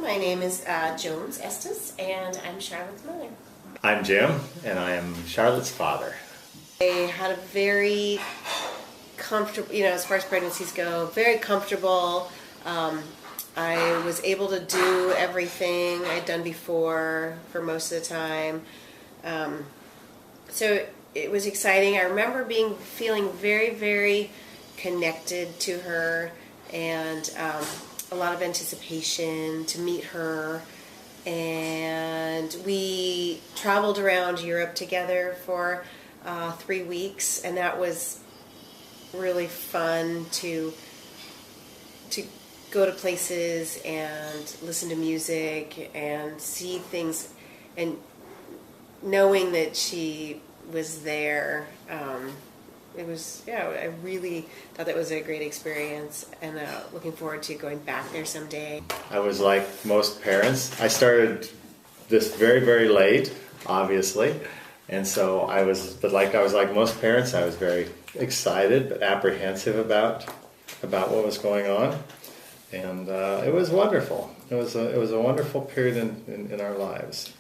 My name is Jones Estes, and I'm Charlotte's mother. I'm Jim, and I am Charlotte's father. I had a very comfortable, as far as pregnancies go, very comfortable. I was able to do everything I'd done before for most of the time. So it was exciting. I remember feeling very, very connected to her, and a lot of anticipation to meet her. And we traveled around Europe together for 3 weeks, and that was really fun to go to places and listen to music and see things, and knowing that she was there. I really thought that was a great experience, and looking forward to going back there someday. I was like most parents. I started this very, very late, obviously, and so I was like most parents. I was very excited but apprehensive about what was going on, and it was wonderful. It was a wonderful period in our lives.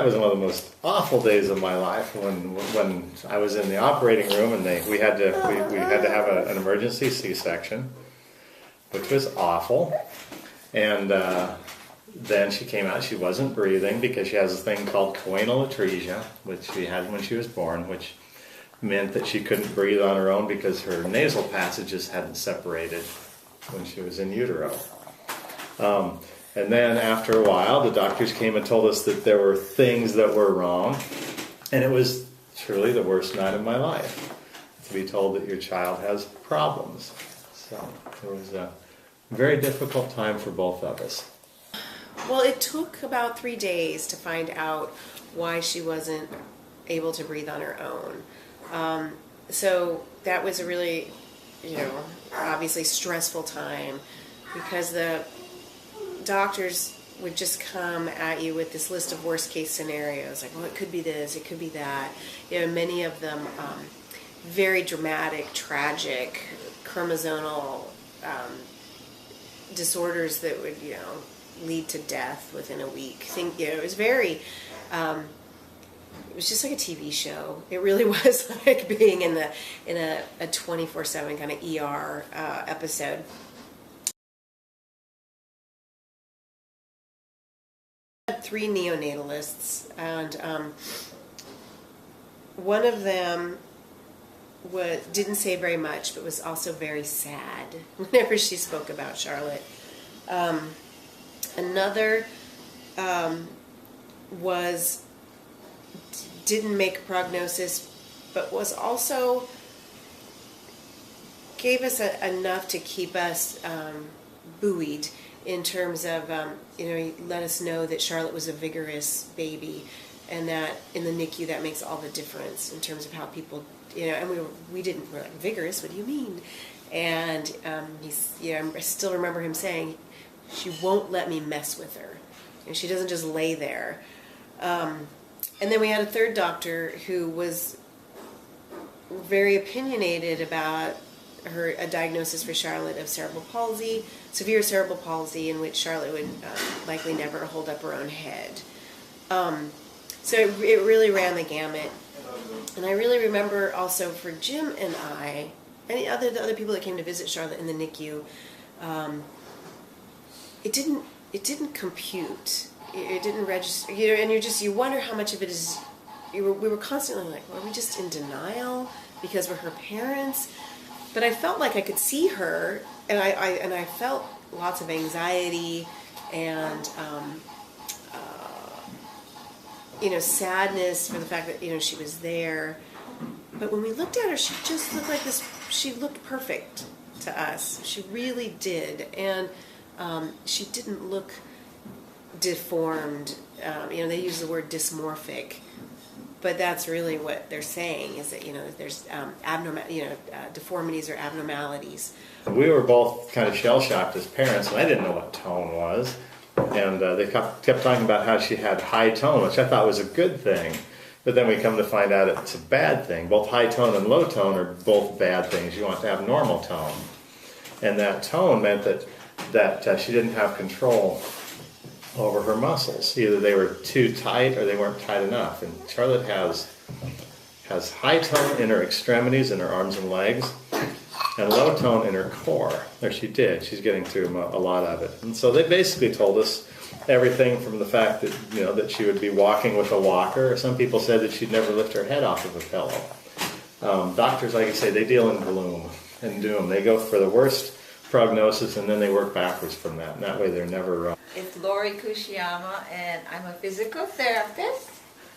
It was one of the most awful days of my life when I was in the operating room and we had to have an emergency C-section, which was awful. And then she came out. She wasn't breathing because she has a thing called choanal atresia, which she had when she was born, which meant that she couldn't breathe on her own because her nasal passages hadn't separated when she was in utero. And then after a while, the doctors came and told us that there were things that were wrong. And it was truly the worst night of my life to be told that your child has problems. So it was a very difficult time for both of us. Well, it took about 3 days to find out why she wasn't able to breathe on her own. So that was a really, obviously stressful time, because the doctors would just come at you with this list of worst case scenarios, like, well, it could be this, it could be that. Many of them very dramatic, tragic, chromosomal disorders that would, lead to death within a week. It was very, it was just like a TV show. It really was like being in a 24/7 kind of ER episode. I had 3 neonatalists, and one of them didn't say very much, but was also very sad whenever she spoke about Charlotte. Another didn't make a prognosis, but was also gave us enough to keep us buoyed, in terms of, let us know that Charlotte was a vigorous baby, and that in the NICU that makes all the difference in terms of how people, and we're like, vigorous, what do you mean? And I still remember him saying, she won't let me mess with her. And she doesn't just lay there. And then we had a third doctor who was very opinionated about a diagnosis for Charlotte of cerebral palsy, severe cerebral palsy, in which Charlotte would likely never hold up her own head. So it really ran the gamut. And I really remember also for Jim and I, and the other people that came to visit Charlotte in the NICU, it didn't compute. It didn't register, and you wonder how much of it is. We were constantly like, well, are we just in denial because we're her parents? But I felt like I could see her, and I felt lots of anxiety and sadness for the fact that she was there. But when we looked at her, she just looked like this. She looked perfect to us. She really did, and she didn't look deformed. They use the word dysmorphic, but that's really what they're saying, is that there's deformities or abnormalities. We were both kind of shell-shocked as parents, and I didn't know what tone was. And they kept talking about how she had high tone, which I thought was a good thing. But then we come to find out it's a bad thing. Both high tone and low tone are both bad things. You want to have normal tone. And that tone meant that she didn't have control over her muscles. Either they were too tight or they weren't tight enough. And Charlotte has high tone in her extremities, in her arms and legs, and low tone in her core. Or she did. She's getting through a lot of it. And so they basically told us everything from the fact that, you know, that she would be walking with a walker. Some people said that she'd never lift her head off of a pillow. Doctors, like I say, they deal in gloom and doom. They go for the worst prognosis and then they work backwards from that. And that way they're never... It's Lori Kushiyama, and I'm a physical therapist.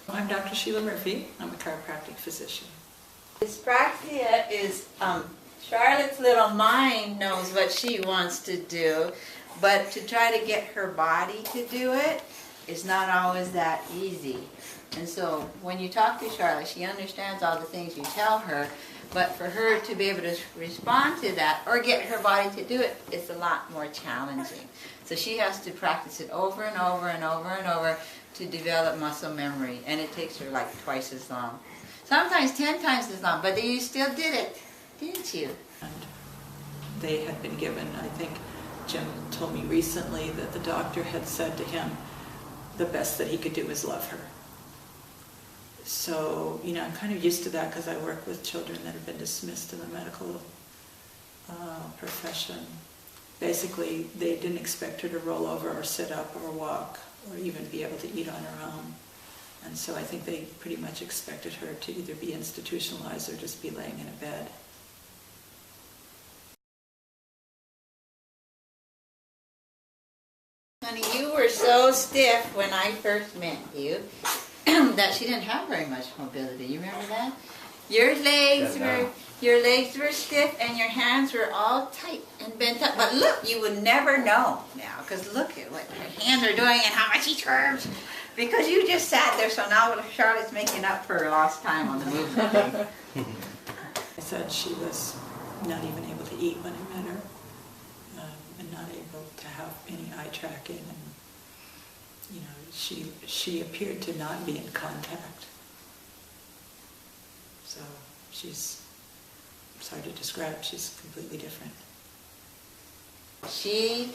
I'm Dr. Sheila Murphy. I'm a chiropractic physician. Dyspraxia is, Charlotte's little mind knows what she wants to do, but to try to get her body to do it is not always that easy. And so when you talk to Charlotte, she understands all the things you tell her, but for her to be able to respond to that or get her body to do it, it's a lot more challenging. So she has to practice it over and over and over and over to develop muscle memory, and it takes her like twice as long. Sometimes 10 times as long, but you still did it, didn't you? And they had been given, I think Jim told me recently that the doctor had said to him the best that he could do was love her. So, you know, I'm kind of used to that because I work with children that have been dismissed in the medical profession. Basically, they didn't expect her to roll over or sit up or walk or even be able to eat on her own. And so I think they pretty much expected her to either be institutionalized or just be laying in a bed. Honey, you were so stiff when I first met you that she didn't have very much mobility. You remember that? Your legs were stiff and your hands were all tight and bent up. But look, you would never know now, because look at what her hands are doing and how much she curves. Because you just sat there, so now Charlotte's making up for her lost time on the movement. I said she was not even able to eat when I met her, and not able to have any eye tracking, and you know, she appeared to not be in contact. So she's, it's hard to describe, she's completely different. She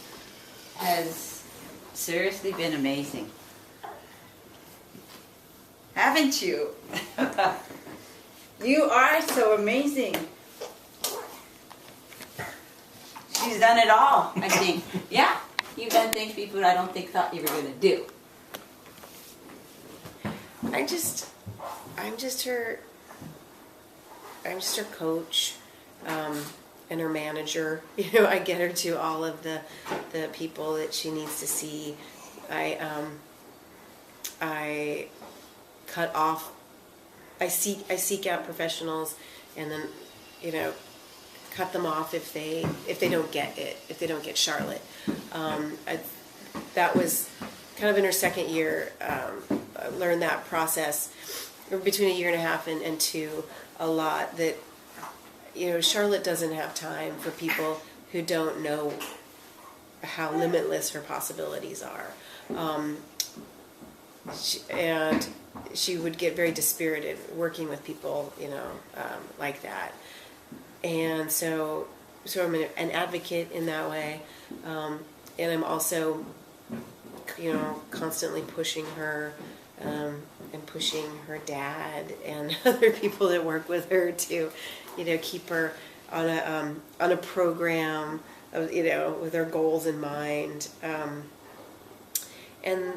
has seriously been amazing. Haven't you? You are so amazing. She's done it all, I think. Yeah, you've done things people I don't think thought you were going to do. I'm just her coach, and her manager. You know, I get her to all of the people that she needs to see. I cut off. I seek out professionals, and then, you know, cut them off if they don't get it, if they don't get Charlotte. That was kind of in her second year. I learned that process between a year and a half and 2 a lot, that, you know, Charlotte doesn't have time for people who don't know how limitless her possibilities are. And she would get very dispirited working with people, you know, like that. And so I'm an advocate in that way. And I'm also, you know, constantly pushing her, and pushing her dad and other people that work with her to, you know, keep her on a program of, you know, with her goals in mind. And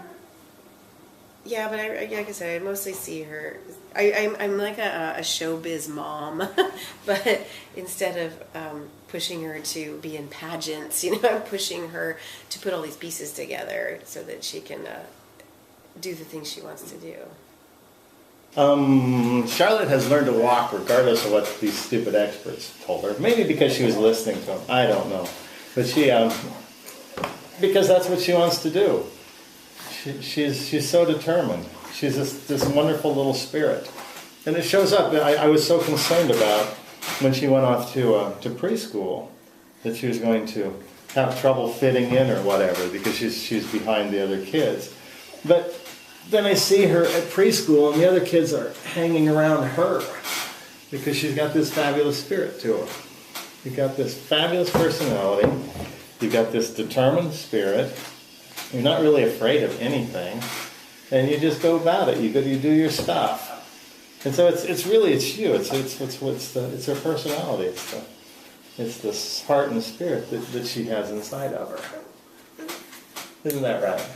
yeah, but like I said, I mostly see her. I'm like a showbiz mom, but instead of pushing her to be in pageants, you know, I'm pushing her to put all these pieces together so that she can do the things she wants to do. Charlotte has learned to walk regardless of what these stupid experts told her. Maybe because she was listening to them. I don't know. But she, because that's what she wants to do. She's so determined. She's this wonderful little spirit. And it shows up. I was so concerned about when she went off to preschool that she was going to have trouble fitting in or whatever because she's behind the other kids. But then I see her at preschool and the other kids are hanging around her because she's got this fabulous spirit to her. You've got this fabulous personality. You've got this determined spirit. You're not really afraid of anything. And you just go about it. You do your stuff. And so it's really you. It's her personality. It's this heart and spirit that she has inside of her. Isn't that right?